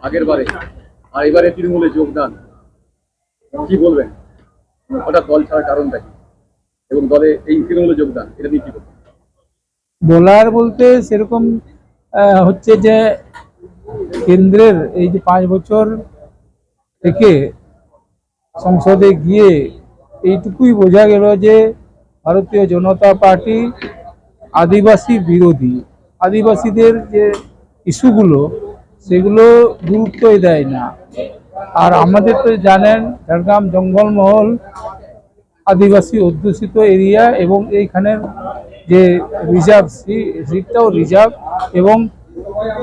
আগের বারে আর এবারে তৃণমূলে যোগদান, কি বলবেন? হঠাৎ দল ছাড়ার কারণটা কি, এবং দলে এই তৃণমূলে যোগদান এটা নিয়ে কি বলবেন? বলার বলতে সেরকম হচ্ছে যে কেন্দ্রের এই যে 5 বছর থেকে সংসদে গিয়ে এইটুকুই বোঝা গেল যে ভারতীয় জনতা পার্টি আদিবাসী বিরোধী। আদিবাসীদের যে ইস্যুগুলো সেগুলো গুরুত্বই দেয় না। আর আমাদের তো জানেন ঝাড়গ্রাম জঙ্গলমহল আদিবাসী অধ্যুষিত এরিয়া, এবং এইখানের যে রিজার্ভ সিটটাও রিজার্ভ, এবং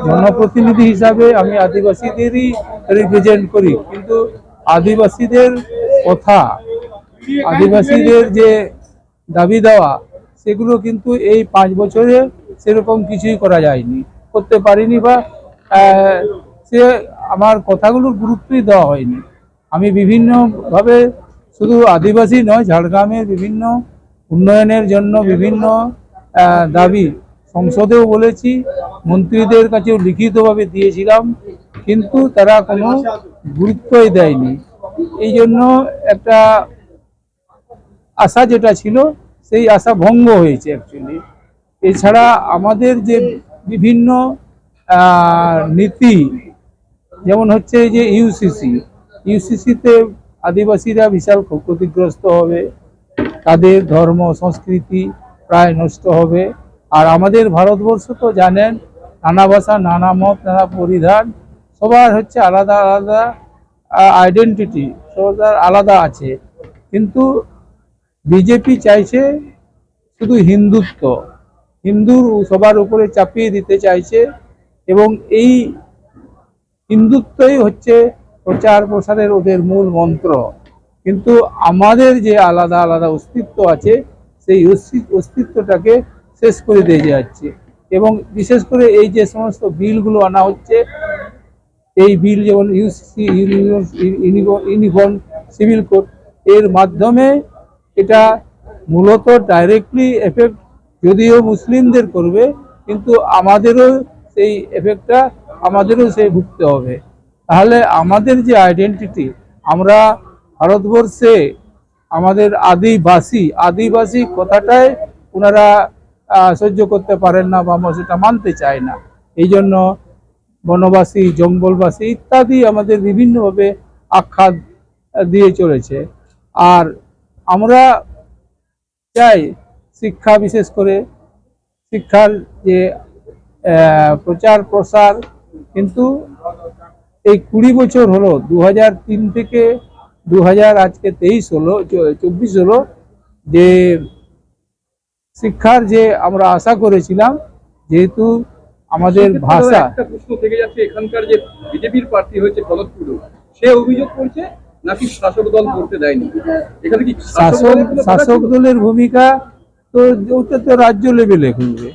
জনপ্রতিনিধি হিসাবে আমি আদিবাসীদেরই রিপ্রেজেন্ট করি। কিন্তু আদিবাসীদের কথা, আদিবাসীদের যে দাবি দেওয়া, সেগুলো কিন্তু এই 5 বছরে সেরকম কিছুই করা যায়নি, করতে পারিনি, বা সে আমার কথাগুলোর গুরুত্বই দেওয়া হয়নি। আমি বিভিন্নভাবে, শুধু আদিবাসী নয়, ঝাড়গ্রামের বিভিন্ন উন্নয়নের জন্য বিভিন্ন দাবি সংসদেও বলেছি, মন্ত্রীদের কাছেও লিখিতভাবে দিয়েছিলাম, কিন্তু তারা কোনো গুরুত্বই দেয়নি। এই জন্য একটা আশা যেটা ছিল সেই আশা ভঙ্গ হয়েছে অ্যাকচুয়ালি। এছাড়া আমাদের যে বিভিন্ন নীতি, যেমন হচ্ছে যে ইউসিসিতে আদিবাসীরা বিশাল ক্ষতিগ্রস্ত হবে, তাদের ধর্ম সংস্কৃতি প্রায় নষ্ট হবে। আর আমাদের ভারতবর্ষ তো জানেন, নানা ভাষা, নানা মত, নানা পরিধান, সবার হচ্ছে আলাদা আলাদা আইডেন্টিটি, সবার আলাদা আছে। কিন্তু বিজেপি চাইছে শুধু হিন্দুত্ব, হিন্দুর সবার উপরে চাপিয়ে দিতে চাইছে, এবং এই হিন্দুত্বই হচ্ছে প্রচার প্রসারের ওদের মূল মন্ত্র। কিন্তু আমাদের যে আলাদা আলাদা অস্তিত্ব আছে, সেই অস্তিত্বটাকে শেষ করে দিয়ে যাচ্ছে। এবং বিশেষ করে এই যে সমস্ত বিলগুলো আনা হচ্ছে, এই বিল যেমন ইউসিসি, ইউনিফর্ম সিভিল কোড, এর মাধ্যমে এটা মূলত ডাইরেক্টলি এফেক্ট যদিও মুসলিমদের করবে, কিন্তু আমাদেরও সেই এফেক্টটা আমাদেরও সেই ভুগতে হবে। তাহলে আমাদের যে আইডেন্টিটি, আমরা ভারতবর্ষে আমাদের আদিবাসী কথাটাই ওনারা সহ্য করতে পারেন না, বা সেটা মানতে চায় না। এই জন্য বনবাসী, জঙ্গলবাসী ইত্যাদি আমাদের বিভিন্নভাবে আখ্যা দিয়ে চলেছে। আর আমরা চাই শিক্ষা, বিশেষ করে শিক্ষার যে প্রচার প্রসার, কিন্তু এই 20 বছর হলো, 2003 থেকে আজকে 24 হলো, যে শিক্ষার যে আমরা আশা করেছিলাম, যেহেতু আমাদের ভাষা। একটা প্রশ্ন থেকে যাচ্ছে, এখানকার যে বিজেপির প্রার্থী হয়েছে প্রণব টুডু, সে অভিযোগ করছে নাকি শাসক দল করতে দেয়নি। এখানে কি শাসক দলের ভূমিকা তো ওটা তো রাজ্য লেভেলে করবে,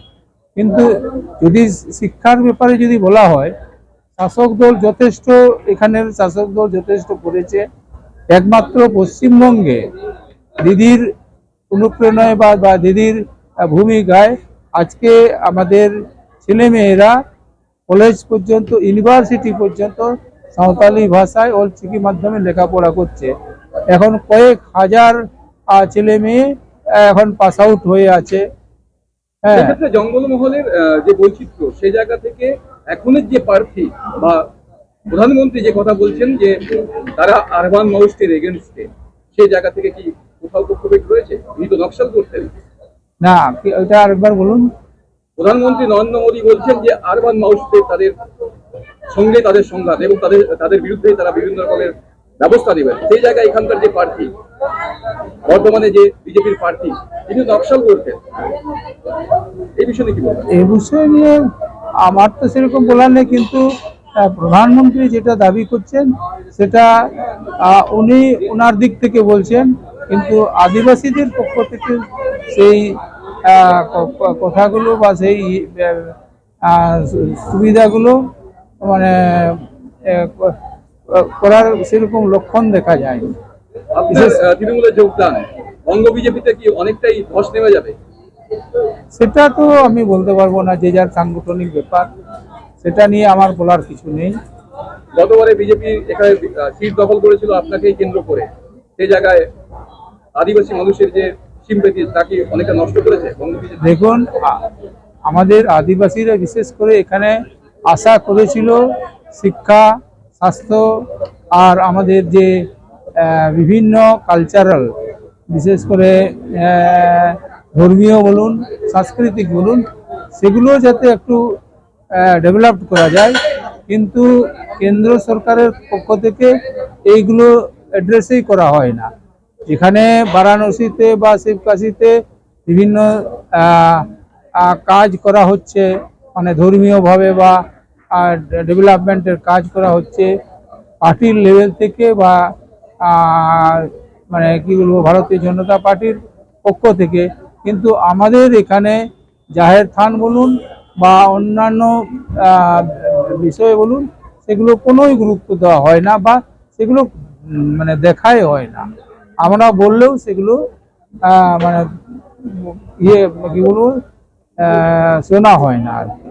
কিন্তু যদি শিক্ষার ব্যাপারে যদি বলা হয়, শাসক দল যথেষ্ট, এখানের শাসক দল যথেষ্ট করেছে। একমাত্র পশ্চিমবঙ্গে দিদির অনুপ্রেরণায় বা দিদির ভূমিকায় আজকে আমাদের ছেলেমেয়েরা কলেজ পর্যন্ত, ইউনিভার্সিটি পর্যন্ত সাঁওতালি ভাষায় অলচিকি মাধ্যমে লেখাপড়া করছে। এখন কয়েক হাজার ছেলে মেয়ে এখন পাস আউট হয়ে আছে। হ্যাঁ, জঙ্গলমহলের যে বৈচিত্র্য, সেই জায়গা থেকে এখনের যে প্রার্থী বা প্রধানমন্ত্রী যে কথা বলছেন যে তারা আরবান মাউস্টের এগেনস্টে, সেই জায়গা থেকে কি কোথাও পক্ষপাত রয়েছে? উনি তো নকশাল করতেন না, ওইটা আরেকবার বলুন। প্রধানমন্ত্রী নরেন্দ্র মোদী বলছেন যে আরবান মাউস্টের তাদের সঙ্গে তাদের সংঘাত, এবং তাদের বিরুদ্ধে তারা বিভিন্ন রকমের ব্যবস্থা নেবেন। সেই জায়গায় এখানকার যে প্রার্থী, বর্তমানে যে বিজেপির প্রার্থী, তিনি নকশাল করতেন। এই বিষয়ে কি বলবেন? এই বিষয় নিয়ে আমার তো সেরকম বলার নেই, কিন্তু প্রধানমন্ত্রী যেটা দাবি করছেন সেটা উনি ওনার দিক থেকে বলছেন, কিন্তু আদিবাসীদের পক্ষ থেকে সেই কথাগুলো বা সেই সুবিধাগুলো মানে করার সেরকম লক্ষণ দেখা যায়। তৃণমূলের যোগদান বঙ্গ বিজেপিতে কি অনেকটাই ধস নেমে যাবে? সেটা তো আমি বলতে পারবো না, যে যার সাংগঠনিক ব্যাপার, সেটা নিয়ে আমার বলার কিছু নেই। গতবারে বিজেপি এখানে সিট দখল করেছিল আপনাকেই কেন্দ্র করে, সেই জায়গায় আদিবাসী মানুষের যে সিম্পেথি তাকে অনেকটা নষ্ট করেছে বঙ্গবিজেপি। দেখুন, আমাদের আদিবাসীরা বিশেষ করে এখানে আশা করেছিল শিক্ষা, স্বাস্থ্য আর আমাদের যে বিভিন্ন কালচারাল, বিশেষ করে ধর্মীয় বলুন, সাংস্কৃতিক বলুন, সেগুলো যাতে একটু ডেভেলপ করা যায়, কিন্তু কেন্দ্র সরকারের পক্ষ থেকে এইগুলো অ্যাড্রেসই করা হয় না। এখানে বারাণসীতে বা শিবকাশিতে বিভিন্ন কাজ করা হচ্ছে, মানে ধর্মীয়ভাবে বা ডেভেলপমেন্টের কাজ করা হচ্ছে পার্টির লেভেল থেকে বা মানে কি বলবো, ভারতীয় জনতা পার্টির পক্ষ থেকে। কিন্তু আমাদের এখানে জাহের থান বলুন বা অন্যান্য বিষয় বলুন, সেগুলো কোনোই গুরুত্ব দেওয়া হয় না বা সেগুলো মানে দেখাই হয় না। আমরা বললেও সেগুলো মানে ইয়ে কি বলবো, শোনা হয় না আর কি।